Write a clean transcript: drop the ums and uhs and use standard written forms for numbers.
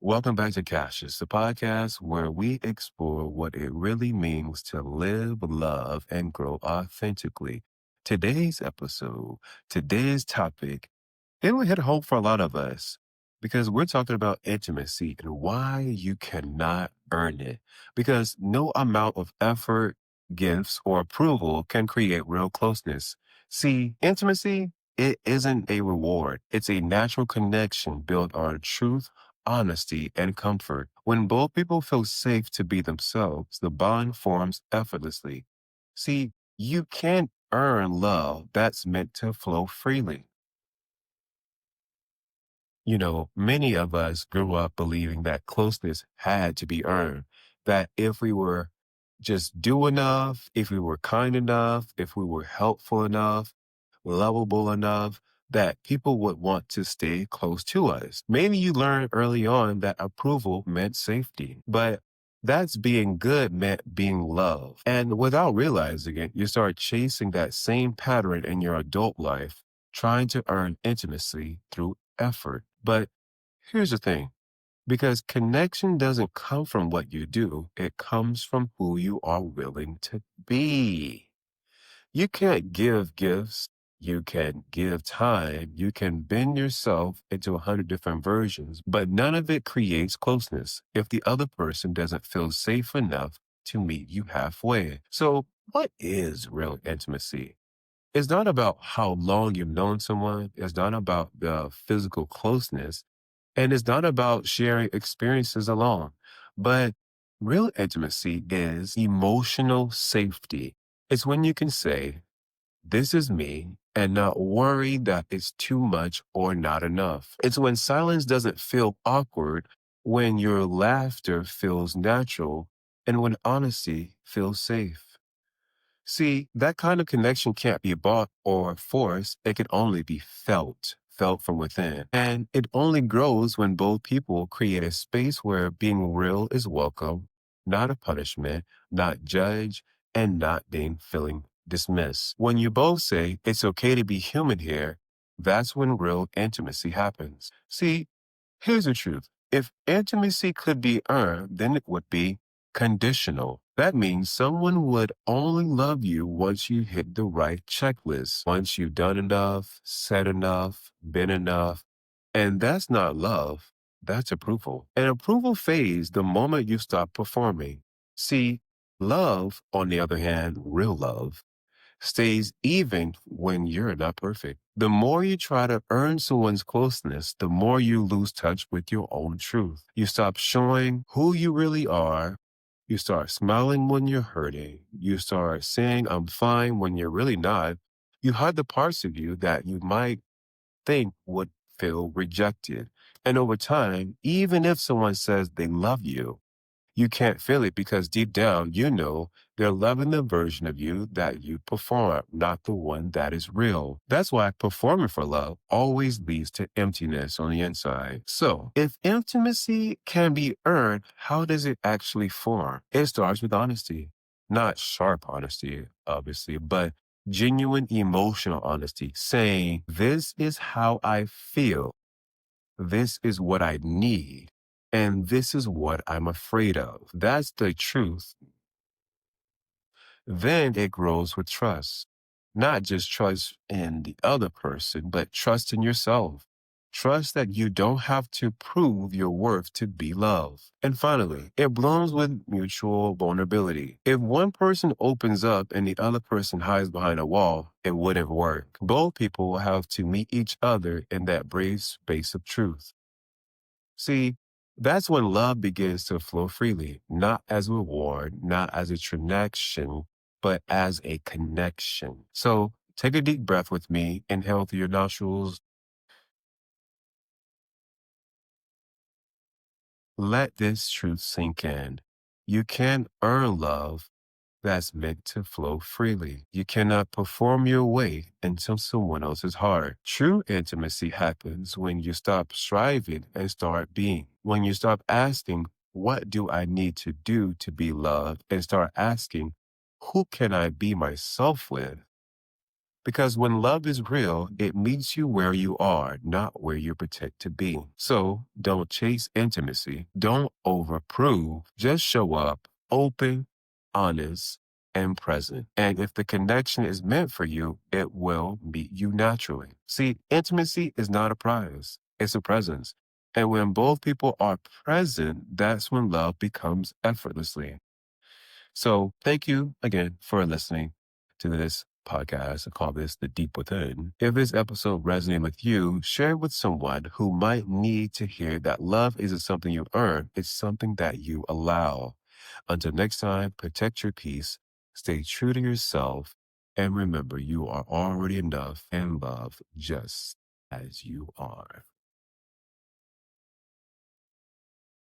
Welcome back to Cassius, the podcast where we explore what it really means to live, love, and grow authentically. Today's episode, today's topic, it will hit home for a lot of us because we're talking about intimacy and why you cannot earn it. Because no amount of effort, gifts, or approval can create real closeness. See, intimacy, it isn't a reward. It's a natural connection built on truth, honesty, and comfort. When both people feel safe to be themselves, the bond forms effortlessly. See, you can't earn love that's meant to flow freely. Many of us grew up believing that closeness had to be earned, that if we were just do enough, if we were kind enough, if we were helpful enough, lovable enough, that people would want to stay close to us. Maybe you learned early on that approval meant safety, but that's being good meant being loved. And without realizing it, you start chasing that same pattern in your adult life, trying to earn intimacy through effort. But here's the thing, because connection doesn't come from what you do, it comes from who you are willing to be. You can't give gifts. You can give time. You can bend yourself into 100 different versions, but none of it creates closeness if the other person doesn't feel safe enough to meet you halfway. So, what is real intimacy? It's not about how long you've known someone. It's not about the physical closeness. And it's not about sharing experiences alone. But real intimacy is emotional safety. It's when you can say, this is me, and not worry that it's too much or not enough. It's when silence doesn't feel awkward, when your laughter feels natural, and when honesty feels safe. See, that kind of connection can't be bought or forced. It can only be felt from within. And it only grows when both people create a space where being real is welcome, not a punishment, not judged, and not being feeling dismissed. When you both say, it's okay to be human here, that's when real intimacy happens. See, here's the truth. If intimacy could be earned, then it would be conditional. That means someone would only love you once you hit the right checklist, once you've done enough, said enough, been enough. And that's not love, that's approval. And approval fades the moment you stop performing. See, love, on the other hand, real love, stays even when you're not perfect. The more you try to earn someone's closeness, the more you lose touch with your own truth. You stop showing who you really are. You start smiling when you're hurting. You start saying, I'm fine when you're really not. You hide the parts of you that you might think would feel rejected. And over time, even if someone says they love you, you can't feel it because deep down, you know they're loving the version of you that you perform, not the one that is real. That's why performing for love always leads to emptiness on the inside. So, if intimacy can be earned, how does it actually form? It starts with honesty, not sharp honesty, obviously, but genuine emotional honesty, saying, this is how I feel. This is what I need. And this is what I'm afraid of. That's the truth. Then it grows with trust. Not just trust in the other person, but trust in yourself. Trust that you don't have to prove your worth to be loved. And finally, it blooms with mutual vulnerability. If one person opens up and the other person hides behind a wall, it wouldn't work. Both people will have to meet each other in that brave space of truth. See, that's when love begins to flow freely, not as a reward, not as a transaction, but as a connection. So take a deep breath with me, inhale through your nostrils, let this truth sink in. You can't earn love that's meant to flow freely. You cannot perform your way into someone else's heart. True intimacy happens when you stop striving and start being. When you stop asking, what do I need to do to be loved? And start asking, who can I be myself with? Because when love is real, it meets you where you are, not where you pretend to be. So don't chase intimacy. Don't overprove. Just show up open, honest, and present. And if the connection is meant for you, it will meet you naturally. See, intimacy is not a prize, it's a presence. And when both people are present, that's when love becomes effortlessly. So thank you again for listening to this podcast. I call this The Deep Within. If this episode resonated with you, share it with someone who might need to hear that love isn't something you earn, it's something that you allow. Until next time, protect your peace, stay true to yourself, and remember you are already enough and loved just as you are.